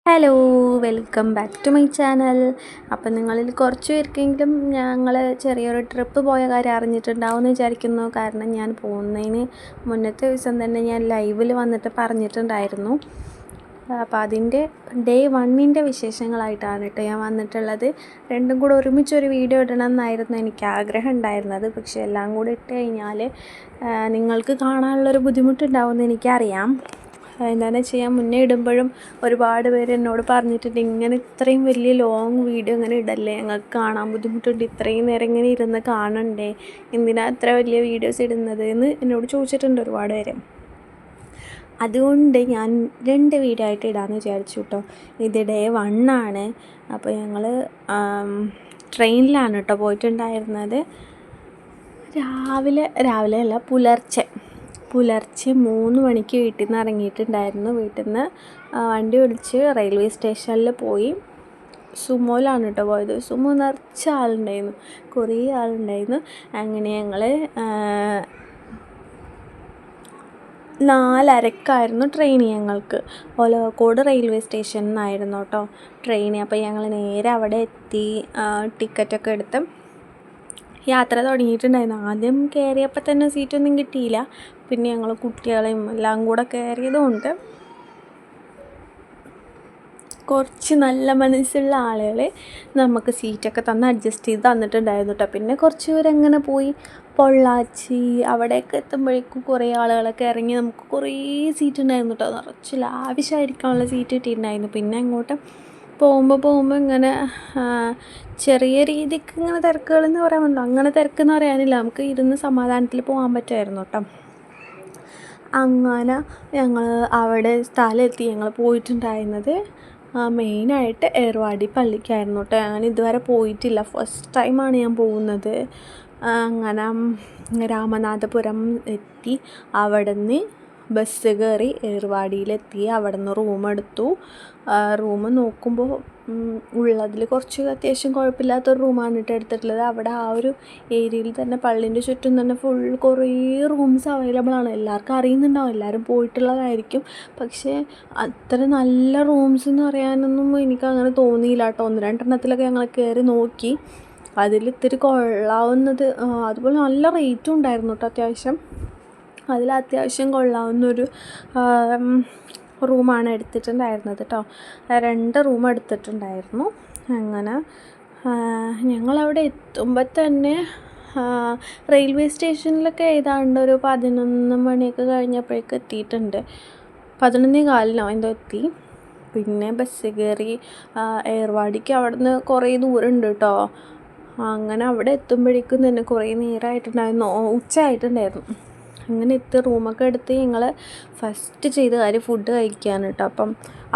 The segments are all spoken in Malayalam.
Hello, welcome back to my channel. അപ്പം നിങ്ങളിൽ കുറച്ച് പേർക്കെങ്കിലും ഞങ്ങൾ ചെറിയൊരു ട്രിപ്പ് പോയ കാര്യം അറിഞ്ഞിട്ടുണ്ടാവുമെന്ന് വിചാരിക്കുന്നു. കാരണം ഞാൻ പോകുന്നതിന് മുന്നത്തെ ദിവസം തന്നെ ഞാൻ ലൈവിൽ വന്നിട്ട് പറഞ്ഞിട്ടുണ്ടായിരുന്നു. അപ്പോൾ അതിൻ്റെ ഡേ 1ൻ്റെ വിശേഷങ്ങളായിട്ടാണ് കേട്ടോ ഞാൻ വന്നിട്ടുള്ളത്. രണ്ടും കൂടെ ഒരുമിച്ചൊരു വീഡിയോ ഇടണം എന്നായിരുന്നു എനിക്ക് ആഗ്രഹം ഉണ്ടായിരുന്നത്. പക്ഷേ എല്ലാം കൂടെ ഇട്ട് കഴിഞ്ഞാൽ നിങ്ങൾക്ക് കാണാനുള്ളൊരു ബുദ്ധിമുട്ടുണ്ടാവുമെന്ന് എനിക്കറിയാം. എന്താണെന്ന് വെച്ച് കഴിഞ്ഞാൽ മുന്നേ ഇടുമ്പോഴും ഒരുപാട് പേര് എന്നോട് പറഞ്ഞിട്ടുണ്ട്, ഇങ്ങനെ ഇത്രയും വലിയ ലോങ് വീഡിയോ ഇങ്ങനെ ഇടല്ലേ, ഞങ്ങൾക്ക് കാണാൻ ബുദ്ധിമുട്ടുണ്ട്, ഇത്രയും നേരം ഇങ്ങനെ ഇരുന്ന് കാണണ്ടേ, എന്തിനാ ഇത്ര വലിയ വീഡിയോസ് ഇടുന്നത് എന്ന് എന്നോട് ചോദിച്ചിട്ടുണ്ട് ഒരുപാട് പേര്. അതുകൊണ്ട് ഞാൻ 2 വീഡിയോ ആയിട്ട് ഇടാമെന്ന് വിചാരിച്ചു കേട്ടോ. ഇത് ഡേ 1 ആണ്. അപ്പോൾ ഞങ്ങൾ ട്രെയിനിലാണ് കേട്ടോ പോയിട്ടുണ്ടായിരുന്നത്. രാവിലെ അല്ല, പുലർച്ചെ 3 മണിക്ക് വീട്ടിൽ നിന്ന് ഇറങ്ങിയിട്ടുണ്ടായിരുന്നു. വീട്ടിൽ നിന്ന് വണ്ടി വിളിച്ച് റെയിൽവേ സ്റ്റേഷനിൽ പോയി. സുമോയിലാണ് കേട്ടോ പോയത്. സുമോ നിറച്ച ആളുണ്ടായിരുന്നു, കുറേ ആളുണ്ടായിരുന്നു. അങ്ങനെ ഞങ്ങൾ 4:30ക്കായിരുന്നു ട്രെയിൻ ഞങ്ങൾക്ക്. ഒലവക്കോട് റെയിൽവേ സ്റ്റേഷനിൽ നിന്നായിരുന്നു കേട്ടോ ട്രെയിൻ. അപ്പോൾ ഞങ്ങൾ നേരെ അവിടെ എത്തി, ടിക്കറ്റൊക്കെ എടുത്ത് യാത്ര തുടങ്ങിയിട്ടുണ്ടായിരുന്നു. ആദ്യം കയറിയപ്പോൾ തന്നെ സീറ്റൊന്നും കിട്ടിയില്ല. പിന്നെ ഞങ്ങൾ കുട്ടികളെയും എല്ലാം കൂടെ കയറിയതുകൊണ്ട് കുറച്ച് നല്ല മനസ്സുള്ള ആളുകൾ നമുക്ക് സീറ്റൊക്കെ തന്ന് അഡ്ജസ്റ്റ് ചെയ്ത് തന്നിട്ടുണ്ടായിരുന്നു കേട്ടോ. പിന്നെ കുറച്ച് പേരങ്ങനെ പോയി പൊള്ളാച്ചി അവിടെയൊക്കെ എത്തുമ്പോഴേക്കും കുറേ ആളുകളൊക്കെ ഇറങ്ങി നമുക്ക് കുറേ സീറ്റ് ഉണ്ടായിരുന്നു കേട്ടോ. നിറച്ച് ലാവിഷായിരിക്കാനുള്ള സീറ്റ് കിട്ടിയിട്ടുണ്ടായിരുന്നു. പിന്നെ അങ്ങോട്ട് പോകുമ്പോൾ ഇങ്ങനെ ചെറിയ രീതിക്ക് ഇങ്ങനെ തിരക്കുകളെന്ന് പറയാൻ പറ്റില്ല, അങ്ങനെ തിരക്കെന്ന് പറയാനില്ല, നമുക്ക് ഇരുന്ന് സമാധാനത്തിൽ പോകാൻ പറ്റുമായിരുന്നു കേട്ടോ. അങ്ങനെ ഞങ്ങൾ അവിടെ സ്ഥലമെത്തി. ഞങ്ങൾ പോയിട്ടുണ്ടായിരുന്നത് മെയിനായിട്ട് ഏർവാടി പള്ളിക്കായിരുന്നു കേട്ടോ. ഞാൻ ഇതുവരെ പോയിട്ടില്ല, ഫസ്റ്റ് ടൈമാണ് ഞാൻ പോകുന്നത്. അങ്ങനെ രാമനാഥപുരം എത്തി. അവിടെ നിന്ന് ബസ് കയറി ഏർവാടിയിലെത്തി. അവിടെ നിന്ന് റൂമെടുത്തു. റൂം നോക്കുമ്പോൾ ഉള്ളതിൽ കുറച്ച് അത്യാവശ്യം കുഴപ്പമില്ലാത്തൊരു റൂമാണ് കേട്ടോ എടുത്തിട്ടുള്ളത്. അവിടെ ആ ഒരു ഏരിയയിൽ തന്നെ പള്ളീൻ്റെ ചുറ്റും തന്നെ ഫുൾ കുറേ റൂംസ് അവൈലബിൾ ആണ്. എല്ലാവർക്കും അറിയുന്നുണ്ടാവും, എല്ലാവരും പോയിട്ടുള്ളതായിരിക്കും. പക്ഷേ അത്ര നല്ല റൂംസ് എന്ന് പറയാനൊന്നും എനിക്ക് അങ്ങനെ തോന്നിയില്ല കേട്ടോ. 1-2 ഞങ്ങൾ കയറി നോക്കി, അതിൽ ഇത്തിരി കൊള്ളാവുന്നത്, അതുപോലെ നല്ല റേറ്റും ഉണ്ടായിരുന്നു കേട്ടോ. അത്യാവശ്യം കൊള്ളാവുന്നൊരു റൂമാണ് എടുത്തിട്ടുണ്ടായിരുന്നത് കേട്ടോ. 2 റൂം എടുത്തിട്ടുണ്ടായിരുന്നു. അങ്ങനെ ഞങ്ങളവിടെ എത്തുമ്പോൾ തന്നെ റെയിൽവേ സ്റ്റേഷനിലൊക്കെ ഏതാണ്ട് ഒരു 11 മണിയൊക്കെ കഴിഞ്ഞപ്പോഴേക്ക് എത്തിയിട്ടുണ്ട്. 11:15 എന്തോ എത്തി. പിന്നെ ബസ് കയറി ഏർവാടിക്ക് അവിടെ നിന്ന് കുറേ ദൂരമുണ്ട് കേട്ടോ. അങ്ങനെ അവിടെ എത്തുമ്പോഴേക്കും തന്നെ കുറേ നേരമായിട്ടുണ്ടായിരുന്നു, ഉച്ചയായിട്ടുണ്ടായിരുന്നു. അങ്ങനെ എത്തി റൂമൊക്കെ എടുത്ത് ഞങ്ങൾ ഫസ്റ്റ് ചെയ്ത കാര്യം ഫുഡ് കഴിക്കാണ് കേട്ടോ. അപ്പം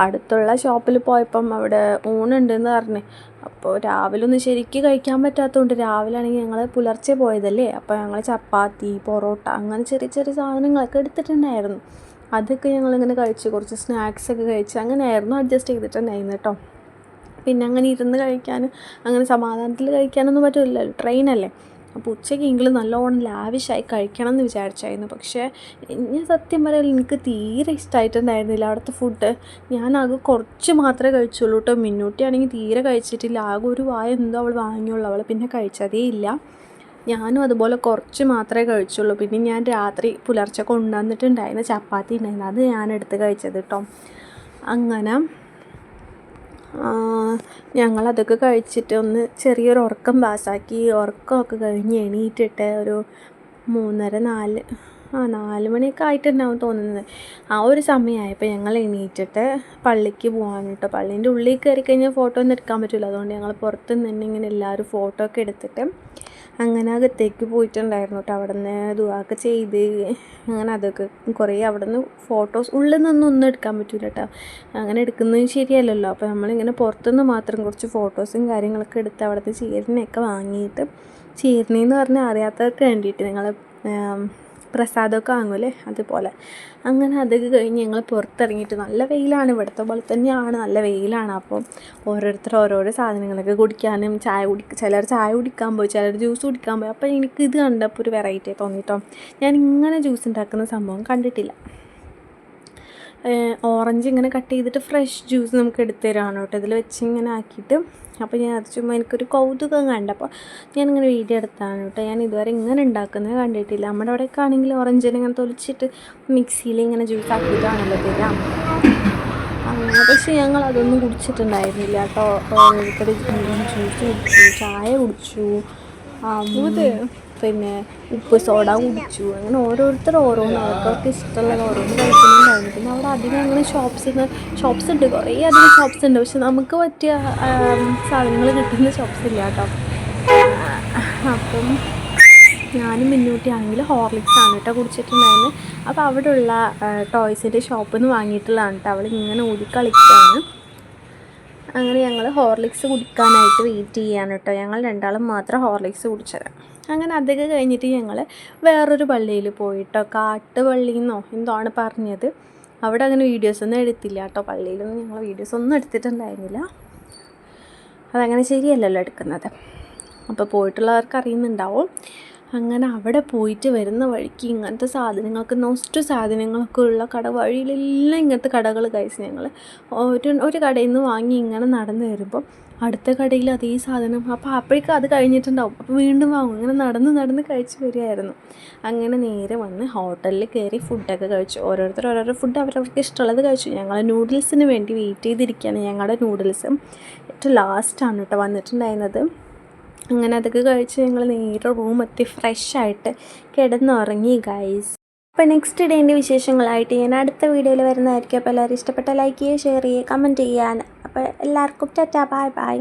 അടുത്തുള്ള ഷോപ്പിൽ പോയപ്പം അവിടെ ഊണുണ്ടെന്ന് പറഞ്ഞ്. അപ്പോൾ രാവിലെ ഒന്നും ശരിക്കും കഴിക്കാൻ പറ്റാത്തതുകൊണ്ട്, രാവിലെ ആണെങ്കിൽ ഞങ്ങൾ പുലർച്ചെ പോയതല്ലേ, അപ്പോൾ ഞങ്ങൾ ചപ്പാത്തി, പൊറോട്ട അങ്ങനെ ചെറിയ ചെറിയ സാധനങ്ങളൊക്കെ എടുത്തിട്ടുണ്ടായിരുന്നു. അതൊക്കെ ഞങ്ങളിങ്ങനെ കഴിച്ച്, കുറച്ച് സ്നാക്സൊക്കെ കഴിച്ച് അങ്ങനെയായിരുന്നു അഡ്ജസ്റ്റ് ചെയ്തിട്ടുണ്ടായിരുന്നു കേട്ടോ. പിന്നെ അങ്ങനെ ഇരുന്ന് കഴിക്കാനും അങ്ങനെ സമാധാനത്തിൽ കഴിക്കാനൊന്നും പറ്റില്ലല്ലോ, ട്രെയിനല്ലേ. അപ്പോൾ ഉച്ചയ്ക്കെങ്കിലും നല്ലോണം ലാവിഷായി കഴിക്കണം എന്ന് വിചാരിച്ചായിരുന്നു. പക്ഷേ ഞാൻ സത്യം പറയാൻ എനിക്ക് തീരെ ഇഷ്ടമായിട്ടുണ്ടായിരുന്നില്ല അവിടുത്തെ ഫുഡ്. ഞാനാകെ കുറച്ച് മാത്രമേ കഴിച്ചുള്ളൂ കേട്ടോ. മിന്നൂട്ടിയാണെങ്കിൽ തീരെ കഴിച്ചിട്ടില്ല, ആകെ ഒരു വായ എന്തോ അവൾ വാങ്ങിയുള്ളൂ, അവൾ പിന്നെ കഴിച്ചതേ ഇല്ല. ഞാനും അതുപോലെ കുറച്ച് മാത്രമേ കഴിച്ചുള്ളൂ. പിന്നെ ഞാൻ രാത്രി പുലർച്ചെ കൊണ്ടുവന്നിട്ടുണ്ടായിരുന്ന ചപ്പാത്തി ഉണ്ടായിരുന്നു, അത് ഞാനെടുത്ത് കഴിച്ചത് കേട്ടോ. അങ്ങനെ ഞങ്ങളതൊക്കെ കഴിച്ചിട്ട് ഒന്ന് ചെറിയൊരു ഉറക്കം പാസ്സാക്കി. ഉറക്കമൊക്കെ കഴിഞ്ഞ് എണീറ്റിട്ട് ഒരു 3:30, 4 മണിയൊക്കെ ആയിട്ടുണ്ടാവും തോന്നുന്നത്. ആ ഒരു സമയമായപ്പോൾ ഞങ്ങൾ എണീറ്റിട്ട് പള്ളിക്ക് പോകാൻ കേട്ടോ. പള്ളീൻ്റെ ഉള്ളിൽ കയറി കഴിഞ്ഞാൽ ഫോട്ടോ ഒന്നും എടുക്കാൻ പറ്റില്ല, അതുകൊണ്ട് ഞങ്ങൾ പുറത്ത് നിന്ന് തന്നെ ഇങ്ങനെ എല്ലാവരും ഫോട്ടോ ഒക്കെ എടുത്തിട്ട് അങ്ങനെ അകത്തേക്ക് പോയിട്ടുണ്ടായിരുന്നു കേട്ടോ. അവിടെ നിന്ന് ദുആക്കെ ചെയ്ത് അങ്ങനെ അതൊക്കെ കുറേ അവിടെ നിന്ന് ഫോട്ടോസ്, ഉള്ളിൽ നിന്നൊന്നും എടുക്കാൻ പറ്റില്ല കേട്ടോ, അങ്ങനെ എടുക്കുന്നത് ശരിയല്ലല്ലോ. അപ്പോൾ നമ്മളിങ്ങനെ പുറത്തുനിന്ന് മാത്രം കുറച്ച് ഫോട്ടോസും കാര്യങ്ങളൊക്കെ എടുത്ത് അവിടുത്തെ ചീരനെയൊക്കെ വാങ്ങിയിട്ട്, ചീരനെന്ന് പറഞ്ഞാൽ അറിയാത്തവർക്ക് വേണ്ടിയിട്ട് നിങ്ങൾ പ്രസാദമൊക്കെ വാങ്ങൂലേ, അതുപോലെ. അങ്ങനെ അതൊക്കെ കഴിഞ്ഞ് ഞങ്ങൾ പുറത്തിറങ്ങിയിട്ട്, നല്ല വെയിലാണ്, ഇവിടുത്തെ പോലെ തന്നെയാണ്, നല്ല വെയിലാണ്. അപ്പം ഓരോരുത്തർ ഓരോരോ സാധനങ്ങളൊക്കെ കുടിക്കാനും ചിലർ ചായ കുടിക്കാൻ പോയി, ചിലർ ജ്യൂസ് കുടിക്കാൻ പോയി. അപ്പോൾ എനിക്ക് ഇത് കണ്ടപ്പോൾ ഒരു വെറൈറ്റി തോന്നിട്ടോ. ഞാൻ ഇങ്ങനെ ജ്യൂസ് ഉണ്ടാക്കുന്ന സംഭവം കണ്ടിട്ടില്ല. ഓറഞ്ച് ഇങ്ങനെ കട്ട് ചെയ്തിട്ട് ഫ്രഷ് ജ്യൂസ് നമുക്ക് എടുത്ത് തരാണ് കേട്ടോ, ഇതിൽ വെച്ച് ഇങ്ങനെ ആക്കിയിട്ട്. അപ്പോൾ ഞാൻ അത് ചുമ്മാ എനിക്കൊരു കൗതുകം കണ്ടപ്പോൾ ഞാനിങ്ങനെ വീഡിയോ എടുത്താണ് കേട്ടോ. ഞാൻ ഇതുവരെ ഇങ്ങനെ ഉണ്ടാക്കുന്നത് കണ്ടിട്ടില്ല. നമ്മുടെ അവിടെയൊക്കെ ആണെങ്കിൽ ഓറഞ്ചിനെ ഇങ്ങനെ തൊലിച്ചിട്ട് മിക്സിയിൽ ഇങ്ങനെ ജ്യൂസ് ആക്കിയിട്ടാണല്ലോ തരാം. അങ്ങനെ പക്ഷേ ഞങ്ങൾ അതൊന്നും കുടിച്ചിട്ടുണ്ടായിരുന്നില്ല കേട്ടോ. ഓരോരുത്തർ ജ്യൂസ് കുടിച്ചു, ചായ കുടിച്ചു, പിന്നെ ഉപ്പ് സോഡ കുടിച്ചു. അങ്ങനെ ഓരോരുത്തർ ഓരോന്ന് അവർക്കൊക്കെ ഇഷ്ടമുള്ളത് ഓരോന്ന് കഴിക്കുന്നുണ്ടായിരുന്നു. പിന്നെ അവിടെ അധികം അങ്ങനെ ഷോപ്സ് ഉണ്ട്, കുറേ അധികം ഷോപ്സ് ഉണ്ട്. പക്ഷെ നമുക്ക് പറ്റിയ സാധനങ്ങൾ കിട്ടുന്ന ഷോപ്സ് ഇല്ല കേട്ടോ. അപ്പം ഞാനും മുന്നൂട്ടിയാണെങ്കിൽ ഹോർലിക്സാണ് കേട്ടോ കുടിച്ചിട്ടുണ്ടായിരുന്നു. അപ്പോൾ അവിടെയുള്ള ടോയ്സിൻ്റെ ഷോപ്പിൽ നിന്ന് വാങ്ങിയിട്ടുള്ളതാണ് കേട്ടോ. അവൾ ഇങ്ങനെ കളിക്കുകയാണ്. അങ്ങനെ ഞങ്ങൾ ഹോർലിക്സ് കുടിക്കാനായിട്ട് വെയിറ്റ് ചെയ്യാണ് കേട്ടോ. ഞങ്ങൾ രണ്ടാളും മാത്രം ഹോർലിക്സ് കുടിച്ചത്. അങ്ങനെ അതൊക്കെ കഴിഞ്ഞിട്ട് ഞങ്ങൾ വേറൊരു പള്ളിയിൽ പോയിട്ടോ, കാട്ടുപള്ളിന്നോ എന്താണ് പറഞ്ഞത്. അവിടെ അങ്ങനെ വീഡിയോസൊന്നും എടുത്തില്ല കേട്ടോ. പള്ളിയിലൊന്നും ഞങ്ങൾ വീഡിയോസൊന്നും എടുത്തിട്ടുണ്ടായിരുന്നില്ല. അതങ്ങനെ ശരിയല്ലല്ലോ എടുക്കുന്നത്. അപ്പോൾ പോയിട്ടുള്ളവർക്ക് അറിയുന്നുണ്ടാവും. അങ്ങനെ അവിടെ പോയിട്ട് വരുന്ന വഴിക്ക് ഇങ്ങനത്തെ സാധനങ്ങൾക്ക് നോസ്റ്റ് സാധനങ്ങളൊക്കെ ഉള്ള വഴിയിലെല്ലാം ഇങ്ങനത്തെ കടകൾ കഴിച്ച് ഞങ്ങൾ ഒരു കടയിൽ നിന്ന് വാങ്ങി ഇങ്ങനെ നടന്നു വരുമ്പോൾ അടുത്ത കടയിൽ അതേ സാധനം. അപ്പോൾ അപ്പോഴേക്കും അത് കഴിഞ്ഞിട്ടുണ്ടാവും. അപ്പോൾ വീണ്ടും വാങ്ങും. ഇങ്ങനെ നടന്ന് കഴിച്ച് വരികയായിരുന്നു. അങ്ങനെ നേരെ വന്ന് ഹോട്ടലിൽ കയറി ഫുഡൊക്കെ കഴിച്ചു. ഓരോരുത്തർ ഓരോരോ ഫുഡ് അവരവർക്ക് ഇഷ്ടമുള്ളത് കഴിച്ചു. ഞങ്ങൾ നൂഡിൽസിന് വേണ്ടി വെയിറ്റ് ചെയ്തിരിക്കുകയാണ്. ഞങ്ങളുടെ നൂഡിൽസ് ഏറ്റവും ലാസ്റ്റാണ് കേട്ടോ വന്നിട്ടുണ്ടായിരുന്നത്. അങ്ങനെ അതൊക്കെ കഴിച്ച് ഞങ്ങൾ നേരെ റൂമെത്തി ഫ്രഷായിട്ട് കിടന്നുറങ്ങി ഗൈസ്. അപ്പോൾ നെക്സ്റ്റ് ഡേൻ്റെ വിശേഷങ്ങളായിട്ട് ഞാൻ അടുത്ത വീഡിയോയിൽ വരുന്നതായിരിക്കും. അപ്പോൾ എല്ലാവരും ഇഷ്ടപ്പെട്ട ലൈക്ക് ചെയ്യുക, ഷെയർ ചെയ്യുക, കമൻറ്റ് ചെയ്യാൻ. അപ്പോൾ എല്ലാവർക്കും ടാറ്റാ, ബൈ ബൈ.